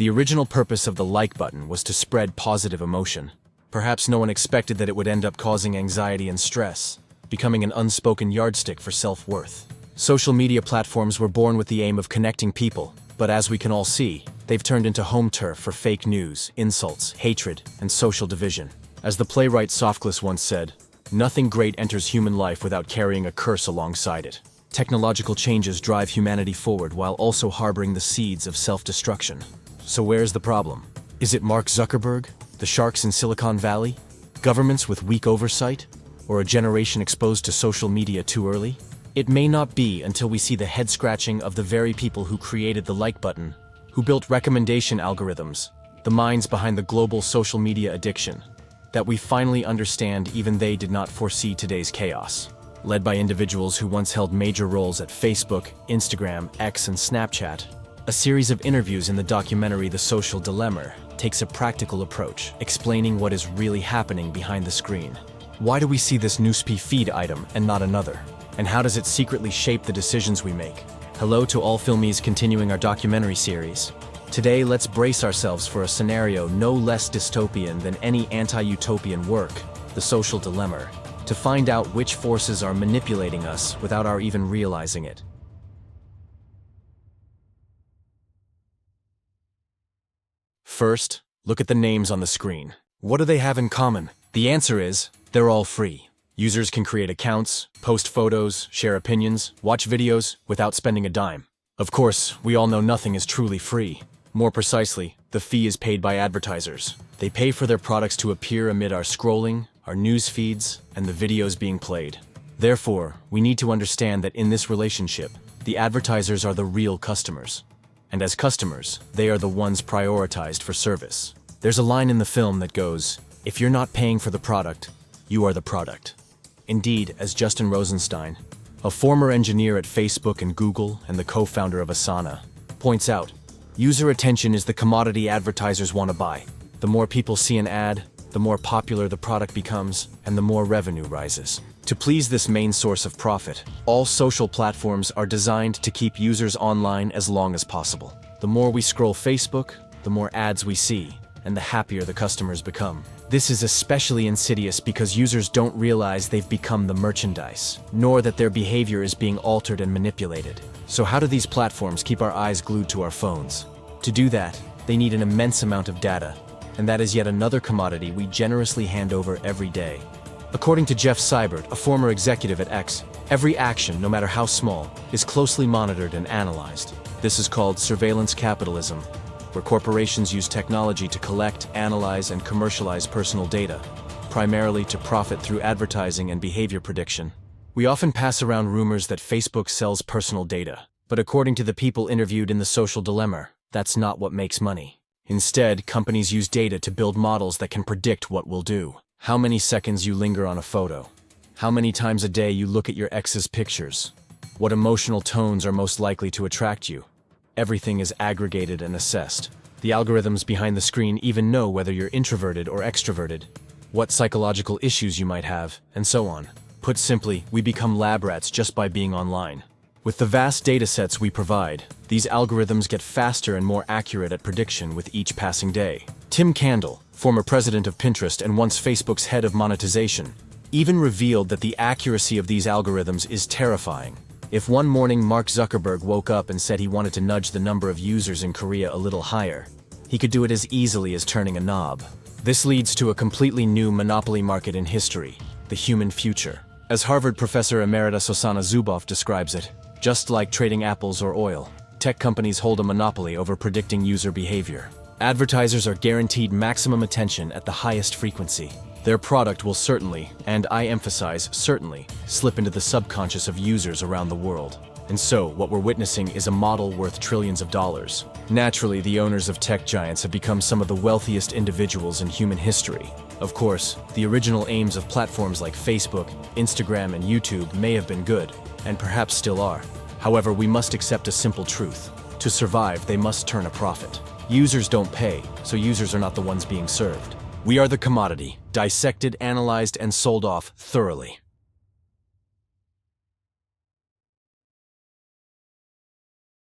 The original purpose of the like button was to spread positive emotion. Perhaps no one expected that it would end up causing anxiety and stress, becoming an unspoken yardstick for self-worth. Social media platforms were born with the aim of connecting people, but as we can all see, they've turned into home turf for fake news, insults, hatred, and social division. As the playwright Sophocles once said, "Nothing great enters human life without carrying a curse alongside it." Technological changes drive humanity forward while also harboring the seeds of self-destruction. So where's the problem? Is it Mark Zuckerberg, the sharks in Silicon Valley, governments with weak oversight, or a generation exposed to social media too early? It may not be until we see the head-scratching of the very people who created the like button, who built recommendation algorithms, the minds behind the global social media addiction, that we finally understand even they did not foresee today's chaos. Led by individuals who once held major roles at Facebook, Instagram, X, and Snapchat, a series of interviews in the documentary The Social Dilemma takes a practical approach, explaining what is really happening behind the screen. Why do we see this newsfeed feed item and not another? And how does it secretly shape the decisions we make? Hello to all filmies continuing our documentary series. Today, let's brace ourselves for a scenario no less dystopian than any anti-utopian work, The Social Dilemma, to find out which forces are manipulating us without our even realizing it. First, look at the names on the screen. What do they have in common? The answer is, they're all free. Users can create accounts, post photos, share opinions, watch videos without spending a dime. Of course, we all know nothing is truly free. More precisely, the fee is paid by advertisers. They pay for their products to appear amid our scrolling, our news feeds, and the videos being played. Therefore, we need to understand that in this relationship, the advertisers are the real customers. And as customers, they are the ones prioritized for service. There's a line in the film that goes, "If you're not paying for the product, you are the product." Indeed, as Justin Rosenstein, a former engineer at Facebook and Google and the co-founder of Asana, points out, user attention is the commodity advertisers want to buy. The more people see an ad, the more popular the product becomes, and the more revenue rises. To please this main source of profit, all social platforms are designed to keep users online as long as possible. The more we scroll Facebook, the more ads we see, and the happier the customers become. This is especially insidious because users don't realize they've become the merchandise, nor that their behavior is being altered and manipulated. So how do these platforms keep our eyes glued to our phones? To do that, they need an immense amount of data, and that is yet another commodity we generously hand over every day. According to Jeff Seibert, a former executive at X, every action, no matter how small, is closely monitored and analyzed. This is called surveillance capitalism, where corporations use technology to collect, analyze, and commercialize personal data, primarily to profit through advertising and behavior prediction. We often pass around rumors that Facebook sells personal data, but according to the people interviewed in The Social Dilemma, that's not what makes money. Instead, companies use data to build models that can predict what we'll do. How many seconds you linger on a photo. How many times a day you look at your ex's pictures. What emotional tones are most likely to attract you. Everything is aggregated and assessed. The algorithms behind the screen even know whether you're introverted or extroverted, what psychological issues you might have, and so on. Put simply, we become lab rats just by being online. With the vast datasets we provide, these algorithms get faster and more accurate at prediction with each passing day. Tim Candle, former president of Pinterest and once Facebook's head of monetization, even revealed that the accuracy of these algorithms is terrifying. If one morning Mark Zuckerberg woke up and said he wanted to nudge the number of users in Korea a little higher, he could do it as easily as turning a knob. This leads to a completely new monopoly market in history, the human future. As Harvard professor emeritus Oksana Zuboff describes it, just like trading apples or oil, tech companies hold a monopoly over predicting user behavior. Advertisers are guaranteed maximum attention at the highest frequency. Their product will certainly, and I emphasize certainly, slip into the subconscious of users around the world. And so, what we're witnessing is a model worth trillions of dollars. Naturally, the owners of tech giants have become some of the wealthiest individuals in human history. Of course, the original aims of platforms like Facebook, Instagram, and YouTube may have been good, and perhaps still are. However, we must accept a simple truth. To survive, they must turn a profit. Users don't pay, so users are not the ones being served. We are the commodity, dissected, analyzed, and sold off thoroughly.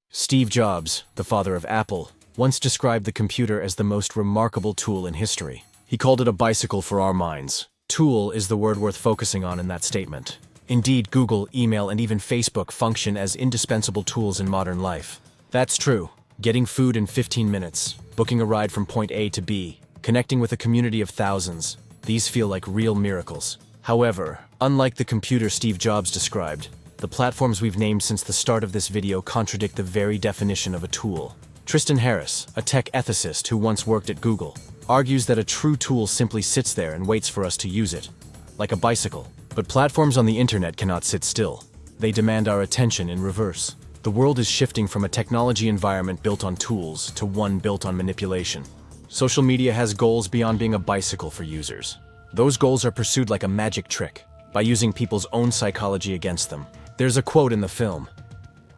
Steve Jobs, the father of Apple, once described the computer as the most remarkable tool in history. He called it a bicycle for our minds. Tool is the word worth focusing on in that statement. Indeed, Google, email, and even Facebook function as indispensable tools in modern life. That's true. Getting food in 15 minutes, booking a ride from point A to B, connecting with a community of thousands, these feel like real miracles. However, unlike the computer Steve Jobs described, the platforms we've named since the start of this video contradict the very definition of a tool. Tristan Harris, a tech ethicist who once worked at Google, argues that a true tool simply sits there and waits for us to use it, like a bicycle. But platforms on the internet cannot sit still. They demand our attention in reverse. The world is shifting from a technology environment built on tools to one built on manipulation. Social media has goals beyond being a bicycle for users. Those goals are pursued like a magic trick, by using people's own psychology against them. There's a quote in the film: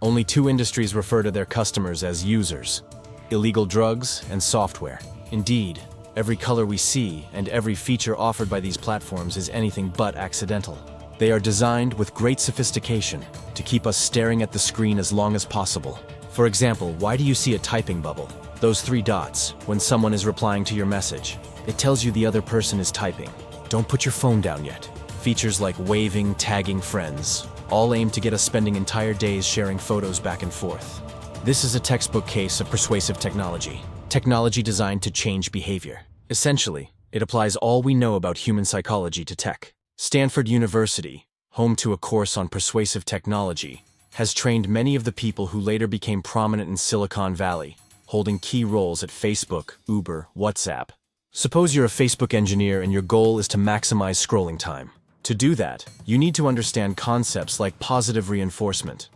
"Only two industries refer to their customers as users: illegal drugs and software." Indeed, every color we see and every feature offered by these platforms is anything but accidental. They are designed with great sophistication to keep us staring at the screen as long as possible. For example, why do you see a typing bubble? Those 3 dots, when someone is replying to your message. It tells you the other person is typing. Don't put your phone down yet. Features like waving, tagging friends, all aim to get us spending entire days sharing photos back and forth. This is a textbook case of persuasive technology. Technology designed to change behavior. Essentially, it applies all we know about human psychology to tech. Stanford University, home to a course on persuasive technology, has trained many of the people who later became prominent in Silicon Valley, holding key roles at Facebook, Uber, WhatsApp. Suppose you're a Facebook engineer and your goal is to maximize scrolling time. To do that, you need to understand concepts like positive reinforcement,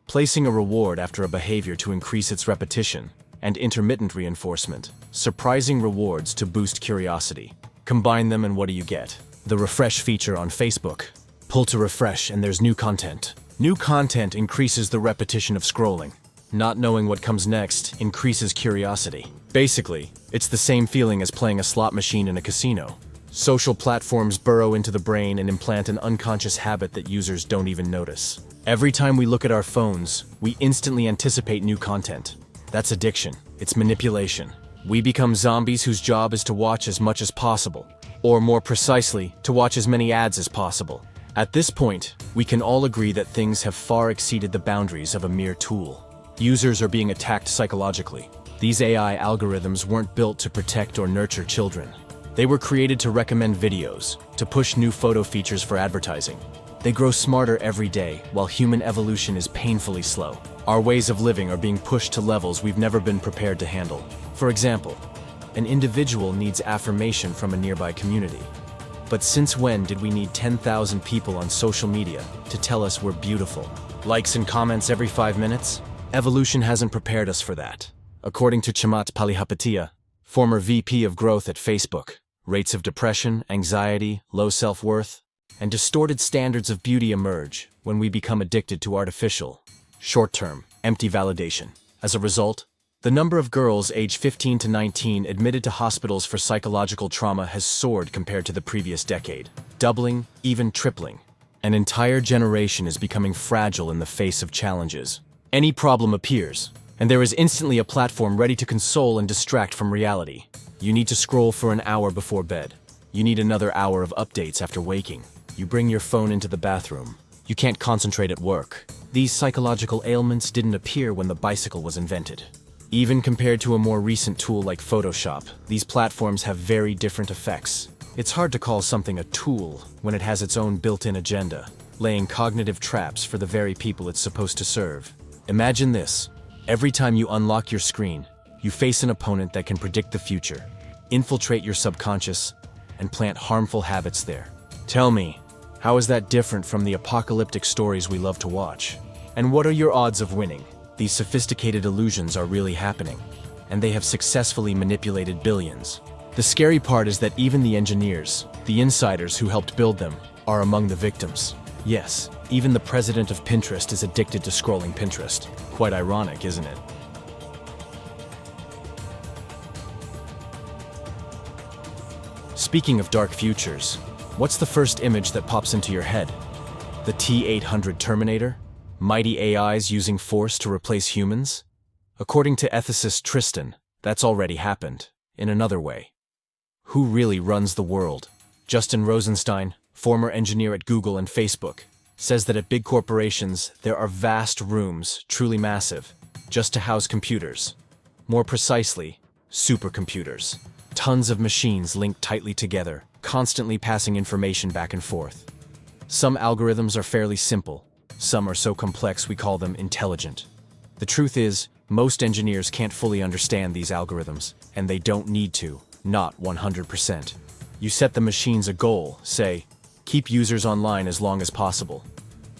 placing a reward after a behavior to increase its repetition, and intermittent reinforcement, surprising rewards to boost curiosity. Combine them and what do you get? The refresh feature on Facebook. Pull to refresh and there's new content. New content increases the repetition of scrolling. Not knowing what comes next increases curiosity. Basically, it's the same feeling as playing a slot machine in a casino. Social platforms burrow into the brain and implant an unconscious habit that users don't even notice. Every time we look at our phones, we instantly anticipate new content. That's addiction. It's manipulation. We become zombies whose job is to watch as much as possible, or more precisely, to watch as many ads as possible. At this point, we can all agree that things have far exceeded the boundaries of a mere tool. Users are being attacked psychologically. These AI algorithms weren't built to protect or nurture children. They were created to recommend videos, to push new photo features for advertising. They grow smarter every day, while human evolution is painfully slow. Our ways of living are being pushed to levels we've never been prepared to handle. For example, an individual needs affirmation from a nearby community. But since when did we need 10,000 people on social media to tell us we're beautiful? Likes and comments every 5 minutes? Evolution hasn't prepared us for that. According to Chamath Palihapitiya, former VP of growth at Facebook, rates of depression, anxiety, low self-worth, and distorted standards of beauty emerge when we become addicted to artificial, short-term, empty validation. As a result, the number of girls aged 15 to 19 admitted to hospitals for psychological trauma has soared compared to the previous decade, doubling, even tripling. An entire generation is becoming fragile in the face of challenges. Any problem appears, and there is instantly a platform ready to console and distract from reality. You need to scroll for an hour before bed. You need another hour of updates after waking. You bring your phone into the bathroom. You can't concentrate at work. These psychological ailments didn't appear when the bicycle was invented. Even compared to a more recent tool like Photoshop, these platforms have very different effects. It's hard to call something a tool when it has its own built-in agenda, laying cognitive traps for the very people it's supposed to serve. Imagine this. Every time you unlock your screen, you face an opponent that can predict the future, infiltrate your subconscious, and plant harmful habits there. Tell me, how is that different from the apocalyptic stories we love to watch? And what are your odds of winning? These sophisticated illusions are really happening, and they have successfully manipulated billions. The scary part is that even the engineers, the insiders who helped build them, are among the victims. Yes, even the president of Pinterest is addicted to scrolling Pinterest. Quite ironic, isn't it? Speaking of dark futures, what's the first image that pops into your head? The T-800 Terminator? Mighty AIs using force to replace humans? According to ethicist Tristan, That's already happened, in another way. Who really runs the world? Justin Rosenstein, former engineer at Google and Facebook, says that at big corporations, there are vast rooms, truly massive, just to house computers. More precisely, supercomputers. Tons of machines linked tightly together, constantly passing information back and forth. Some algorithms are fairly simple. Some are so complex we call them intelligent. The truth is, most engineers can't fully understand these algorithms, and they don't need to, not 100%. You set the machines a goal, say, keep users online as long as possible.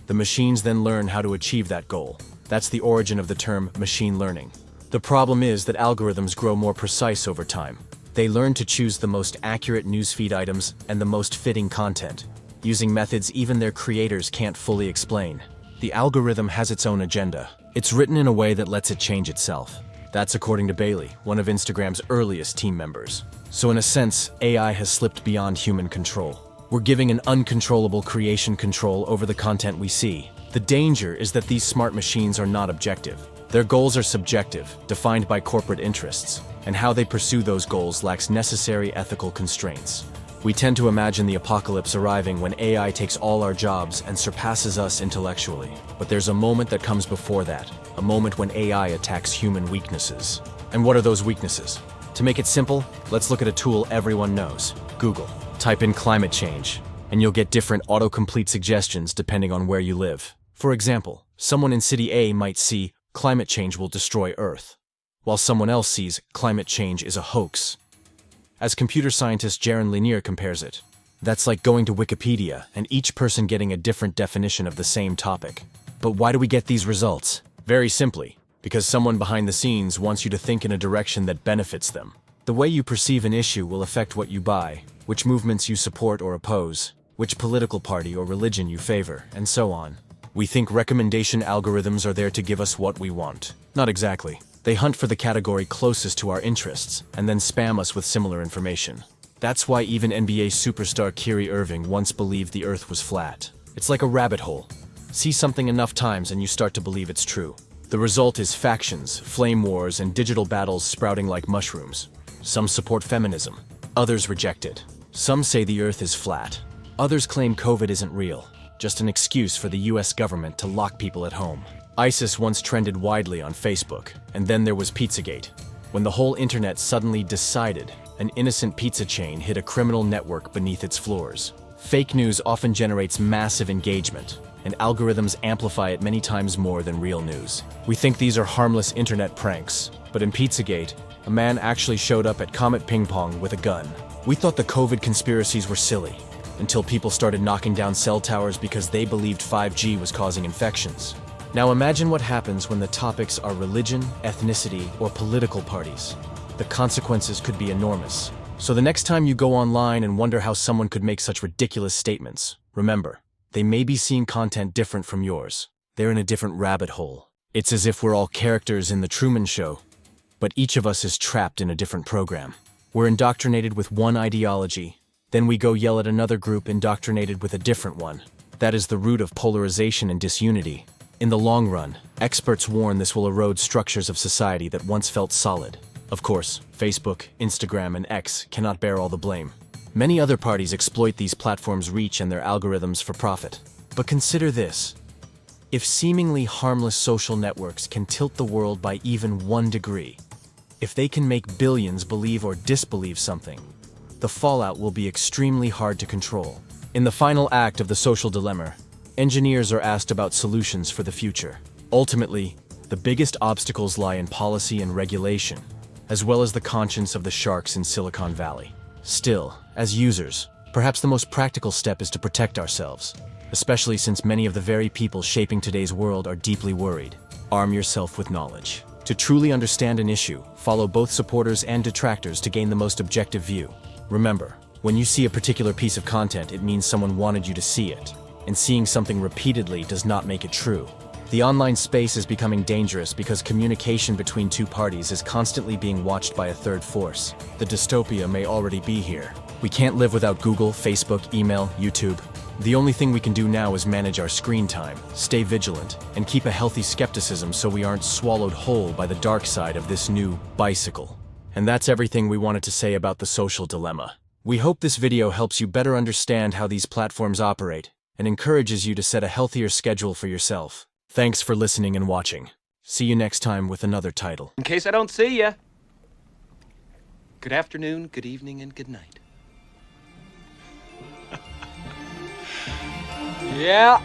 The machines then learn how to achieve that goal. That's the origin of the term machine learning. The problem is that algorithms grow more precise over time. They learn to choose the most accurate newsfeed items and the most fitting content, using methods even their creators can't fully explain. The algorithm has its own agenda. It's written in a way that lets it change itself. That's according to Bailey, one of Instagram's earliest team members. So in a sense, AI has slipped beyond human control. We're giving an uncontrollable creation control over the content we see. The danger is that these smart machines are not objective. Their goals are subjective, defined by corporate interests, and how they pursue those goals lacks necessary ethical constraints. We tend to imagine the apocalypse arriving when AI takes all our jobs and surpasses us intellectually. But there's a moment that comes before that, a moment when AI attacks human weaknesses. And what are those weaknesses? To make it simple, let's look at a tool everyone knows, Google. Type in climate change, and you'll get different autocomplete suggestions depending on where you live. For example, someone in City A might see, climate change will destroy Earth, while someone else sees, climate change is a hoax. As computer scientist Jaron Lanier compares it, that's like going to Wikipedia and each person getting a different definition of the same topic. But why do we get these results? Very simply, because someone behind the scenes wants you to think in a direction that benefits them. The way you perceive an issue will affect what you buy, which movements you support or oppose, which political party or religion you favor, and so on. We think recommendation algorithms are there to give us what we want. Not exactly. They hunt for the category closest to our interests, and then spam us with similar information. That's why even NBA superstar Kyrie Irving once believed the Earth was flat. It's like a rabbit hole. See something enough times and you start to believe it's true. The result is factions, flame wars, and digital battles sprouting like mushrooms. Some support feminism. Others reject it. Some say the Earth is flat. Others claim COVID isn't real, just an excuse for the US government to lock people at home. ISIS once trended widely on Facebook, and then there was Pizzagate, when the whole internet suddenly decided an innocent pizza chain hid a criminal network beneath its floors. Fake news often generates massive engagement, and algorithms amplify it many times more than real news. We think these are harmless internet pranks, but in Pizzagate, a man actually showed up at Comet Ping Pong with a gun. We thought the COVID conspiracies were silly, until people started knocking down cell towers because they believed 5G was causing infections. Now imagine what happens when the topics are religion, ethnicity, or political parties. The consequences could be enormous. So the next time you go online and wonder how someone could make such ridiculous statements, remember, they may be seeing content different from yours. They're in a different rabbit hole. It's as if we're all characters in the Truman Show, but each of us is trapped in a different program. We're indoctrinated with one ideology, then we go yell at another group indoctrinated with a different one. That is the root of polarization and disunity. In the long run, experts warn this will erode structures of society that once felt solid. Of course, Facebook, Instagram, and X cannot bear all the blame. Many other parties exploit these platforms' reach and their algorithms for profit. But consider this. If seemingly harmless social networks can tilt the world by even 1 degree, if they can make billions believe or disbelieve something, the fallout will be extremely hard to control. In the final act of The Social Dilemma, engineers are asked about solutions for the future. Ultimately, the biggest obstacles lie in policy and regulation, as well as the conscience of the sharks in Silicon Valley. Still, as users, perhaps the most practical step is to protect ourselves, especially since many of the very people shaping today's world are deeply worried. Arm yourself with knowledge. To truly understand an issue, follow both supporters and detractors to gain the most objective view. Remember, when you see a particular piece of content, it means someone wanted you to see it. And seeing something repeatedly does not make it true. The online space is becoming dangerous because communication between two parties is constantly being watched by a third force. The dystopia may already be here. We can't live without Google, Facebook, email, YouTube. The only thing we can do now is manage our screen time, stay vigilant, and keep a healthy skepticism so we aren't swallowed whole by the dark side of this new bicycle. And that's everything we wanted to say about the social dilemma. We hope this video helps you better understand how these platforms operate and encourages you to set a healthier schedule for yourself. Thanks for listening and watching. See you next time with another title. In case I don't see ya, good afternoon, good evening, and good night. Yeah.